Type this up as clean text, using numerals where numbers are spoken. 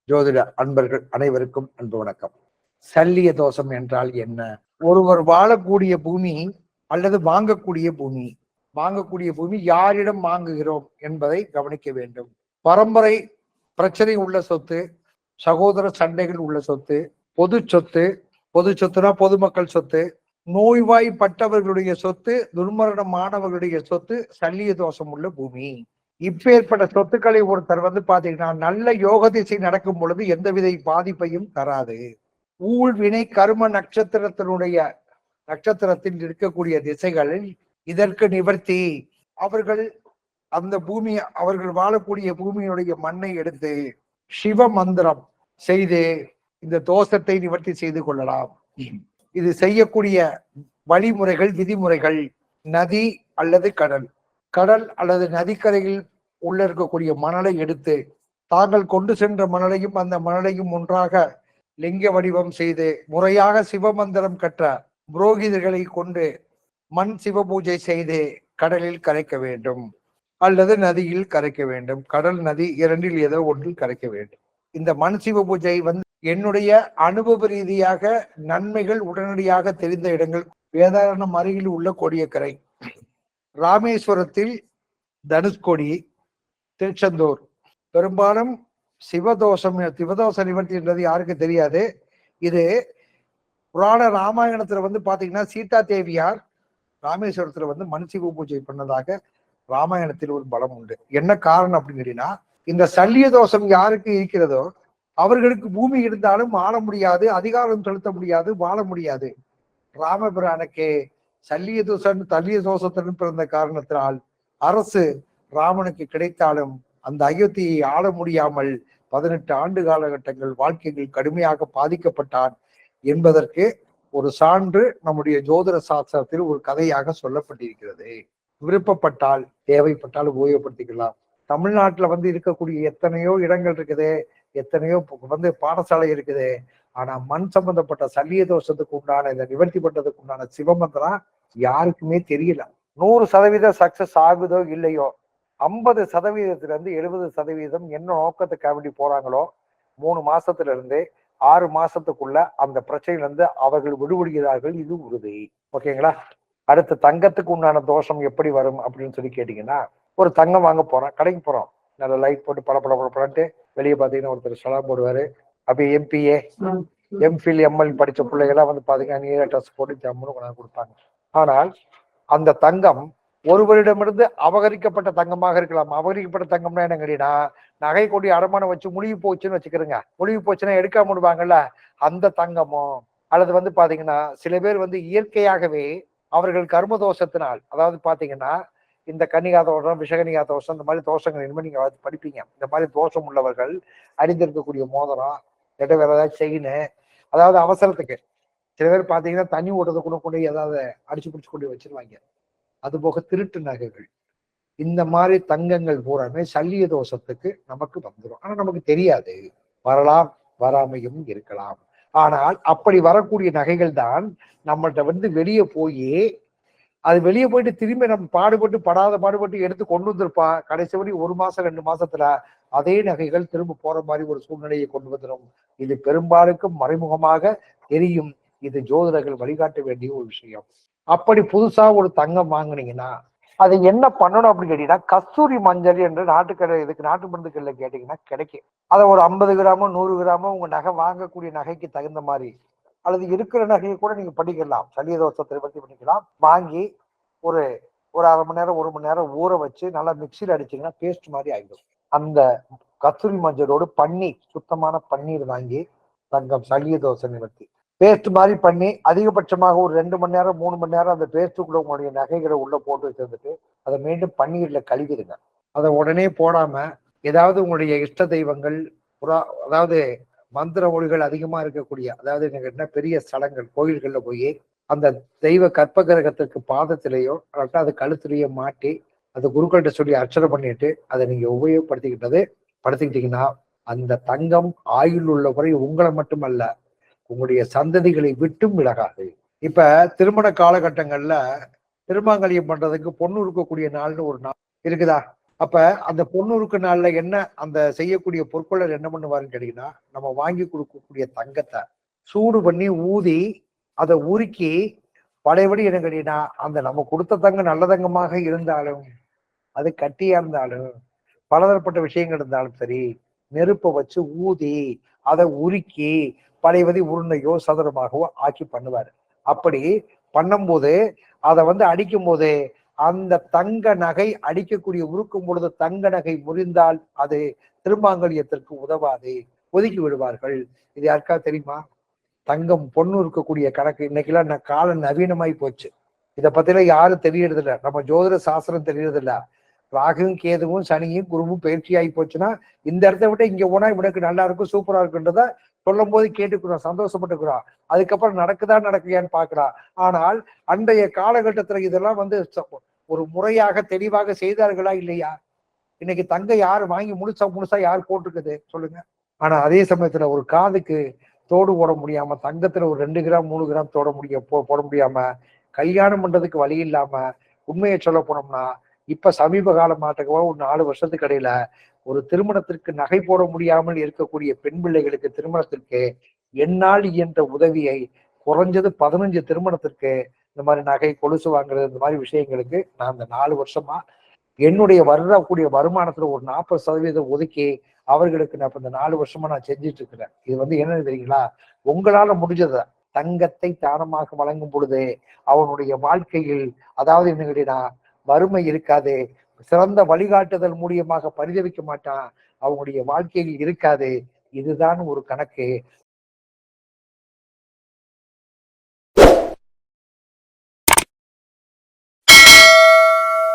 ஜோதிட அன்பர்கள் அனைவருக்கும் அன்பு வணக்கம். சல்லிய தோஷம் என்றால் என்ன? ஒருவர் வாழக்கூடிய பூமி அல்லது வாங்கக்கூடிய பூமி யாரிடம் வாங்குகிறோம் என்பதை கவனிக்க வேண்டும். பரம்பரை பிரச்சனை உள்ள சொத்து, சகோதர சண்டைகள் உள்ள சொத்து, பொது சொத்துனா பொதுமக்கள் சொத்து, நோய்வாய்ப்பட்டவர்களுடைய சொத்து, துர்மரணமானவர்களுடைய சொத்து சல்லிய தோஷம் உள்ள பூமி. இப்பேற்பட்ட சொத்துக்களை ஒருத்தர் பாத்தீங்கன்னா நல்ல யோக திசை நடக்கும் பொழுது எந்தவித பாதிப்பையும் தராது. ஊழ்வினை கர்ம நட்சத்திரத்தில் இருக்கக்கூடிய திசைகளில் இதற்கு நிவர்த்தி. அவர்கள் அந்த பூமி, அவர்கள் வாழக்கூடிய பூமியினுடைய மண்ணை எடுத்து சிவ மந்திரம் செய்து இந்த தோஷத்தை நிவர்த்தி செய்து கொள்ளலாம். இது செய்யக்கூடிய வழிமுறைகள், விதிமுறைகள் நதி அல்லது கடல் அல்லது நதிக்கரையில் உள்ள இருக்கக்கூடிய மணலை எடுத்து தாங்கள் கொண்டு சென்ற மணலையும் அந்த மணலையும் ஒன்றாக லிங்க வடிவம் செய்து முறையாக சிவமந்திரம் கற்ற புரோகிதர்களை கொண்டு மண் சிவ பூஜை செய்து கடலில் கரைக்க வேண்டும் அல்லது நதியில் கரைக்க வேண்டும். கடல், நதி இரண்டில் ஏதோ ஒன்றில் கரைக்க வேண்டும். இந்த மண் சிவ பூஜை என்னுடைய அனுபவ ரீதியாக நன்மைகள் உடனடியாக தெரிந்த இடங்கள். வேதாரணம் அருகில் உள்ள கோடியக்கரை, ராமேஸ்வரத்தில் தனுஷ்கோடி, திருச்செந்தூர். பெரும்பாலும் சிவதோஷ நிவர்த்தி என்றது யாருக்கு தெரியாது. இது புராண ராமாயணத்துல பாத்தீங்கன்னா சீதா தேவியார் ராமேஸ்வரத்துல மண் சிவ பூஜை பண்ணதாக ராமாயணத்தில் ஒரு பலம் உண்டு. என்ன காரணம் அப்படின்னு கேட்டீங்கன்னா, இந்த சல்லிய தோஷம் யாருக்கு இருக்கிறதோ அவர்களுக்கு பூமி இருந்தாலும் ஆள முடியாது, அதிகாரம் செலுத்த முடியாது, வாழ முடியாது. ராமபிரானுக்கு சல்லிய தோஷத்துடன் பிறந்த காரணத்தினால் அரசு ராமனுக்கு கிடைத்தாலும் அந்த அயோத்தியை ஆள முடியாமல் 18 ஆண்டு காலகட்டங்கள் வாழ்க்கையில் கடுமையாக பாதிக்கப்பட்டான் என்பதற்கு ஒரு சான்று நம்முடைய ஜோதிட சாஸ்திரத்தில் ஒரு கதையாக சொல்லப்பட்டிருக்கிறது. விருப்பப்பட்டால், தேவைப்பட்டால் உபயோகப்படுத்திக்கலாம். தமிழ்நாட்டுல இருக்கக்கூடிய எத்தனையோ இடங்கள் இருக்குது, எத்தனையோ பாடசாலை இருக்குது. ஆனா மண் சம்பந்தப்பட்ட சல்லிய தோஷத்துக்கு உண்டான, இந்த நிவர்த்தி பண்றதுக்கு உண்டான சிவமந்திரம் யாருக்குமே தெரியல. 100% சக்சஸ் ஆகுதோ இல்லையோ, 50%-70% என்ன நோக்கத்துக்காக வேண்டி போறாங்களோ 3 மாசத்துல இருந்து 6 மாசத்துக்குள்ள அந்த பிரச்சனையில அவர்கள் விடுபடுகிறார்கள். இது உறுதி. ஓகேங்களா? அடுத்து தங்கத்துக்கு உண்டான தோஷம் எப்படி வரும் அப்படின்னு சொல்லி கேட்டீங்கன்னா, ஒரு தங்கம் வாங்க போறோம், கடைக்கு போறோம், நல்ல லைட் போட்டு படப்படப்படப்படன்ட்டு வெளியே பாத்தீங்கன்னா ஒருத்தர் சலாம் போடுவாரு. அப்படியே எம்பிஏ, எம்ஃபில், எம்எல் படிச்ச பிள்ளைகள்லாம் பாத்தீங்கன்னா நீல ட்ரெஸ் போட்டு ஜம்முன்னு கொண்டாந்து கொடுப்பாங்க. ஆனால் அந்த தங்கம் ஒருவரிடமிருந்து அபகரிக்கப்பட்ட தங்கமாக இருக்கலாம். அபகரிக்கப்பட்ட தங்கம்னா என்ன கேட்டீங்கன்னா, நகை கொடி அடமானம் வச்சு முழுகி போச்சுன்னு வச்சுக்கிறேங்க. முழுகி போச்சுன்னா எடுக்காம விடுவாங்கல்ல, அந்த தங்கமோ அல்லது பாத்தீங்கன்னா சில பேர் இயற்கையாகவே அவர்கள் கர்ம தோஷத்தினால், அதாவது பாத்தீங்கன்னா இந்த கன்னிகா தோஷம், விஷகன்னிகா தோஷம், இந்த மாதிரி தோஷங்கள் இனிமேல் நீங்க படிப்பீங்க. இந்த மாதிரி தோஷம் உள்ளவர்கள் அறிந்திருக்கக்கூடிய மோதிரம், வேற ஏதாவது செயின், அதாவது அவசரத்துக்கு சில பேர் பாத்தீங்கன்னா தண்ணி ஓட்டுறது கூட கொண்டு ஏதாவது அடிச்சு பிடிச்சு கொண்டு வச்சிருவாங்க. அது போக திருட்டு நகைகள், இந்த மாதிரி தங்கங்கள் பூராமே சல்லிய தோஷத்துக்கு நமக்கு வந்துடும். ஆனா நமக்கு தெரியாது, வரலாம், வராமையும் இருக்கலாம். ஆனால் அப்படி வரக்கூடிய நகைகள் தான் நம்மள்கிட்ட வெளியே போயிட்டு திரும்பி நம்ம பாடுபட்டு எடுத்து கொண்டு வந்திருப்பான். கடைசி வரை 1 மாசம் 2 மாசத்துல அதே நகைகள் திரும்ப போற மாதிரி ஒரு சூழ்நிலையை கொண்டு வந்துடும். இது பெரும்பாலுக்கும் மறைமுகமாக தெரியும். இது ஜோதிடர்கள் வழிகாட்ட வேண்டிய ஒரு விஷயம். அப்படி புதுசா ஒரு தங்கம் வாங்கினீங்கன்னா அது என்ன பண்ணணும் அப்படின்னு கேட்டீங்கன்னா, கஸ்தூரி மஞ்சள் என்று நாட்டு மருந்துக்கள்ல கேட்டீங்கன்னா கிடைக்கும். அதை ஒரு 50 கிராமோ 100 கிராமோ உங்க நகை வாங்கக்கூடிய நகைக்கு தகுந்த மாதிரி, அல்லது இருக்கிற நகையை கூட நீங்க பண்ணிக்கலாம். சல்லிய தோஷத்தை பற்றி பண்ணிக்கலாம். வாங்கி ஒரு 1/2 மணி நேரம் 1 மணி நேரம் ஊற வச்சு நல்லா மிக்சியில் அடிச்சீங்கன்னா பேஸ்ட் மாதிரி ஆகிடும். அந்த கஸ்தூரி மஞ்சளோடு சுத்தமான பன்னீர் வாங்கி தங்கம் சல்லிய தோஷ நிவர்த்தி பேஸ்ட் மாதிரி பண்ணி அதிகபட்சமாக ஒரு 2 மணி நேரம் 3 மணி நேரம் அந்த பேஸ்ட்டுக்குள்ள உங்களுடைய நகைகளை உள்ள போட்டு வச்சிருந்துட்டு அதை மீண்டும் பன்னீர்ல கழுவிடுங்க. அதை உடனே போடாம ஏதாவது உங்களுடைய இஷ்ட தெய்வங்கள், அதாவது மந்திர மொழிகள் அதிகமா இருக்கக்கூடிய, அதாவது என்ன பெரிய ஸ்தலங்கள் கோயில்கள்ல போய் அந்த தெய்வ கற்ப கிரகத்திற்கு பாதத்திலேயோ அல்லட்டா அது கழுத்திலேயோ மாட்டி அந்த குருக்கள்கிட்ட சொல்லி அர்ச்சனை பண்ணிட்டு அதை நீங்க உபயோகப்படுத்திக்கிட்டீங்கன்னா அந்த தங்கம் ஆயுள் உள்ள வரை உங்களை மட்டுமல்ல உங்களுடைய சந்ததிகளை விட்டும் விலகாது. இப்ப திருமண காலகட்டங்கள்ல திருமாங்கல்யம் பண்றதுக்கு பொண்ணு இருக்கக்கூடிய நாள்னு ஒரு நாள் இருக்குதா? அப்ப அந்த பொண்ணுருக்கு நாள்ல என்ன அந்த செய்யக்கூடிய பொற்கொள்ளர் என்ன பண்ணுவாருன்னு கேட்டீங்கன்னா, நம்ம வாங்கி கொடுக்கக்கூடிய தங்கத்தை சூடு பண்ணி ஊதி அதை உருக்கி பழையபடி என்ன கேட்டீங்கன்னா, அந்த நம்ம கொடுத்த தங்கம் நல்ல தங்கமாக இருந்தாலும் அது கட்டியா இருந்தாலும் பலதரப்பட்ட விஷயங்கள் இருந்தாலும் சரி, நெருப்பை வச்சு ஊதி அதை உருக்கி பழையபடி உருண்டையோ சதுரமாகவோ ஆக்கி பண்ணுவாரு. அப்படி பண்ணும்போது அதை அடிக்கும் போது அந்த தங்க நகை அடிக்கக்கூடிய உருக்கும் பொழுது தங்க நகை முறிந்தால் அது திருமாங்கல்யத்திற்கு உதவாது, ஒதுக்கி விடுவார்கள். இது யாருக்கா தெரியுமா? தங்கம் பொண்ணு இருக்கக்கூடிய கணக்கு இன்னைக்கெல்லாம் காலம் நவீனமாய் போச்சு. இதை பத்திலாம் யாரும் தெரியறது இல்லை. நம்ம ஜோதிட சாஸ்திரம் தெரியறது இல்ல. ராகுவும் கேதுவும் சனியும் குருவும் பயிற்சி ஆகி போச்சுன்னா இந்த இடத்த விட்டு இங்க போனா இவனுக்கு நல்லா இருக்கும் சூப்பரா இருக்குன்றத சொல்லும் போது கேட்டுக்கிறோம், சந்தோஷப்பட்டுக்கிறோம். அதுக்கப்புறம் நடக்குதான்னு பாக்குறான். ஆனால் அன்றைய காலகட்டத்துல இதெல்லாம் ஒரு முறையாக தெளிவாக செய்தார்களா இல்லையா? இன்னைக்கு தங்க யாரு வாங்கி முழுசா யார் போட்டுருக்குது சொல்லுங்க. ஆனா அதே சமயத்துல ஒரு காதுக்கு தோடு போட முடியாம, தங்கத்துல ஒரு 2 கிராம் 3 கிராம் போட முடியாம, கல்யாணம் பண்றதுக்கு வழி இல்லாம, உண்மையை சொல்ல போனோம்னா இப்ப சமீப கால மாற்றமா ஒரு 4 வருஷத்துக்கு இடையில ஒரு திருமணத்திற்கு நகை போட முடியாமல் இருக்கக்கூடிய பெண் பிள்ளைகளுக்கு திருமணத்திற்கு என்னால் இயன்ற உதவியை குறைஞ்சது 15 திருமணத்திற்கு இந்த மாதிரி நகை கொலுசு வாங்குறது இந்த மாதிரி விஷயங்களுக்கு நான் இந்த 4 வருஷமா என்னுடைய வரக்கூடிய வருமானத்துல ஒரு 40% ஒதுக்கி அவர்களுக்கு நான் இந்த 4 வருஷமா நான் செஞ்சுட்டு இருக்கிறேன். இது என்னன்னு தெரியுங்களா? உங்களால முடிஞ்சத தங்கத்தை தானமாக வழங்கும் பொழுது அவனுடைய வாழ்க்கையில் அதாவது என்ன கேட்டீங்கன்னா வறுமை இருக்காது, சிறந்த வழிகாட்டுதல் மூலியமாக பரிதவிக்க மாட்டான், அவனுடைய வாழ்க்கையில் இருக்காது. இதுதான் ஒரு கணக்கு.